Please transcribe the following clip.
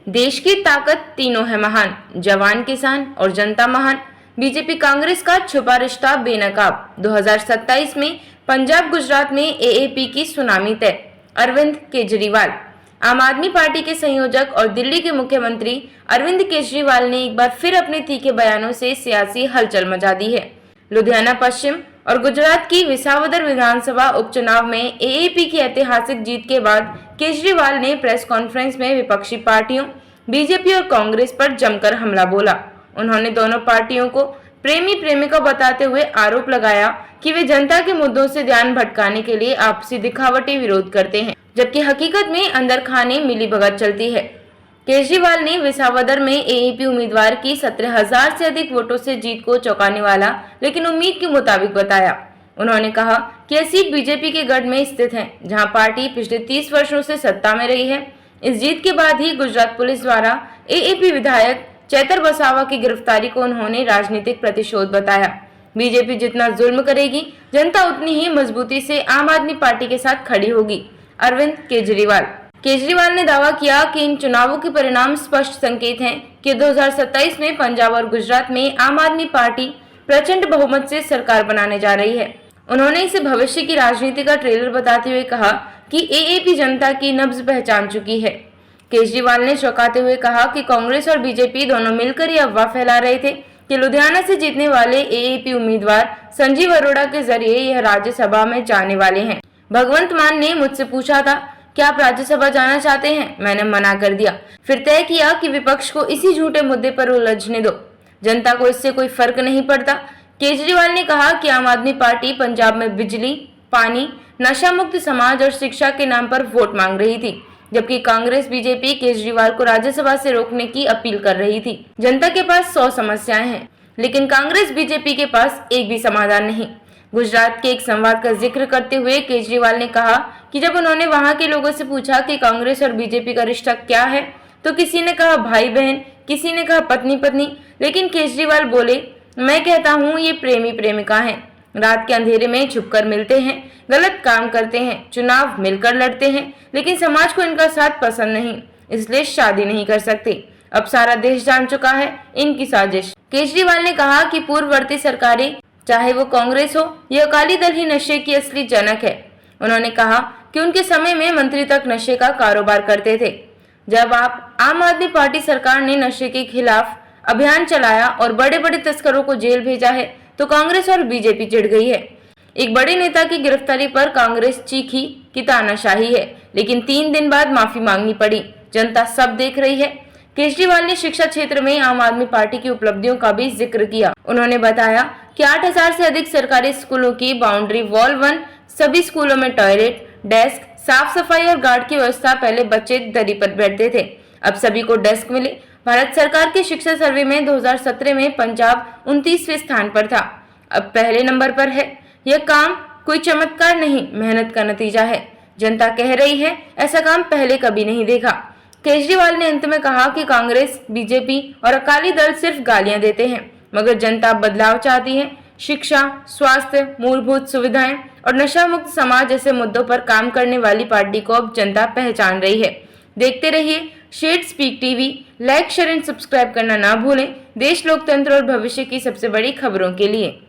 देश की ताकत तीनों है महान, जवान किसान और जनता महान। बीजेपी कांग्रेस का छुपा रिश्ता बेनकाब। 2027 में पंजाब गुजरात में एएपी की सुनामी तय। अरविंद केजरीवाल। आम आदमी पार्टी के संयोजक और दिल्ली के मुख्यमंत्री अरविंद केजरीवाल ने एक बार फिर अपने तीखे बयानों से सियासी हलचल मचा दी है। लुधियाना पश्चिम और गुजरात की विसावदर विधानसभा उपचुनाव में एएपी की ऐतिहासिक जीत के बाद केजरीवाल ने प्रेस कॉन्फ्रेंस में विपक्षी पार्टियों बीजेपी और कांग्रेस पर जमकर हमला बोला। उन्होंने दोनों पार्टियों को प्रेमी प्रेमिका बताते हुए आरोप लगाया कि वे जनता के मुद्दों से ध्यान भटकाने के लिए आपसी दिखावटी विरोध करते हैं, जबकि हकीकत में अंदर खाने मिलीभगत चलती है। केजरीवाल ने विसावदर में एएपी उम्मीदवार की 17,000 से अधिक वोटों से जीत को चौंकाने वाला लेकिन उम्मीद के मुताबिक बताया। उन्होंने कहा कि यह सीट बीजेपी के गढ़ में स्थित है, जहां पार्टी पिछले 30 वर्षों से सत्ता में रही है। इस जीत के बाद ही गुजरात पुलिस द्वारा एएपी विधायक चेतर वसावा की गिरफ्तारी को उन्होंने राजनीतिक प्रतिशोध बताया। बीजेपी जितना जुल्म करेगी, जनता उतनी ही मजबूती से आम आदमी पार्टी के साथ खड़ी होगी। अरविंद केजरीवाल ने दावा किया कि इन चुनावों के परिणाम स्पष्ट संकेत हैं कि 2027 में पंजाब और गुजरात में आम आदमी पार्टी प्रचंड बहुमत से सरकार बनाने जा रही है। उन्होंने इसे भविष्य की राजनीति का ट्रेलर बताते हुए कहा कि एएपी जनता की नब्ज पहचान चुकी है। केजरीवाल ने चौंकाते हुए कहा कि कांग्रेस और बीजेपी दोनों मिलकर ये अफवाह फैला रहे थे कि लुधियाना से जीतने वाले एएपी उम्मीदवार संजीव अरोड़ा के जरिए यह राज्यसभा में जाने वाले हैं। भगवंत मान ने मुझसे पूछा था क्या आप राज्यसभा जाना चाहते हैं? मैंने मना कर दिया। फिर तय किया कि विपक्ष को इसी झूठे मुद्दे पर उलझने दो, जनता को इससे कोई फर्क नहीं पड़ता। केजरीवाल ने कहा कि आम आदमी पार्टी पंजाब में बिजली, पानी, नशा मुक्त समाज और शिक्षा के नाम पर वोट मांग रही थी, जबकि कांग्रेस बीजेपी केजरीवाल को राज्यसभा से रोकने की अपील कर रही थी। जनता के पास 100 समस्याएं हैं, लेकिन कांग्रेस बीजेपी के पास एक भी समाधान नहीं। गुजरात के एक संवाद का जिक्र करते हुए केजरीवाल ने कहा कि जब उन्होंने वहां के लोगों से पूछा कि कांग्रेस और बीजेपी का रिश्ता क्या है, तो किसी ने कहा भाई बहन, किसी ने कहा पत्नी पत्नी, लेकिन केजरीवाल बोले मैं कहता हूँ ये प्रेमी प्रेमिका हैं। रात के अंधेरे में छुपकर मिलते हैं, गलत काम करते हैं, चुनाव मिलकर लड़ते हैं, लेकिन समाज को इनका साथ पसंद नहीं, इसलिए शादी नहीं कर सकते। अब सारा देश जान चुका है इनकी साजिश। केजरीवाल ने कहा कि पूर्ववर्ती सरकारें, चाहे वो कांग्रेस हो या अकाली दल, ही नशे की असली जनक है। उन्होंने कहा कि उनके समय में मंत्री तक नशे का कारोबार करते थे। जब आप आम आदमी पार्टी सरकार ने नशे के खिलाफ अभियान चलाया और बड़े बड़े तस्करों को जेल भेजा है, तो कांग्रेस और बीजेपी चिढ़ गई है। एक बड़े नेता की गिरफ्तारी पर कांग्रेस चीखी कि तानाशाही है, लेकिन 3 दिन बाद माफी मांगनी पड़ी। जनता सब देख रही है। केजरीवाल ने शिक्षा क्षेत्र में आम आदमी पार्टी की उपलब्धियों का भी जिक्र किया। उन्होंने बताया कि 8,000 से अधिक सरकारी स्कूलों की बाउंड्री वॉल बन, सभी स्कूलों में टॉयलेट, डेस्क, साफ सफाई और गार्ड की व्यवस्था। पहले बच्चे दरी पर बैठते थे, अब सभी को डेस्क मिले। भारत सरकार के शिक्षा सर्वे में 2017 में पंजाब 29वें स्थान पर था, अब पहले नंबर पर है। यह काम कोई चमत्कार नहीं, मेहनत का नतीजा है। जनता कह रही है ऐसा काम पहले कभी नहीं देखा। केजरीवाल ने अंत में कहा कि कांग्रेस, बीजेपी और अकाली दल सिर्फ गालियां देते हैं, मगर जनता बदलाव चाहती है। शिक्षा, स्वास्थ्य, मूलभूत सुविधाएं और नशा मुक्त समाज जैसे मुद्दों पर काम करने वाली पार्टी को अब जनता पहचान रही है। देखते रहिए Shed Speak TV. Like, share and subscribe करना ना भूलें। देश, लोकतंत्र और भविष्य की सबसे बड़ी खबरों के लिए।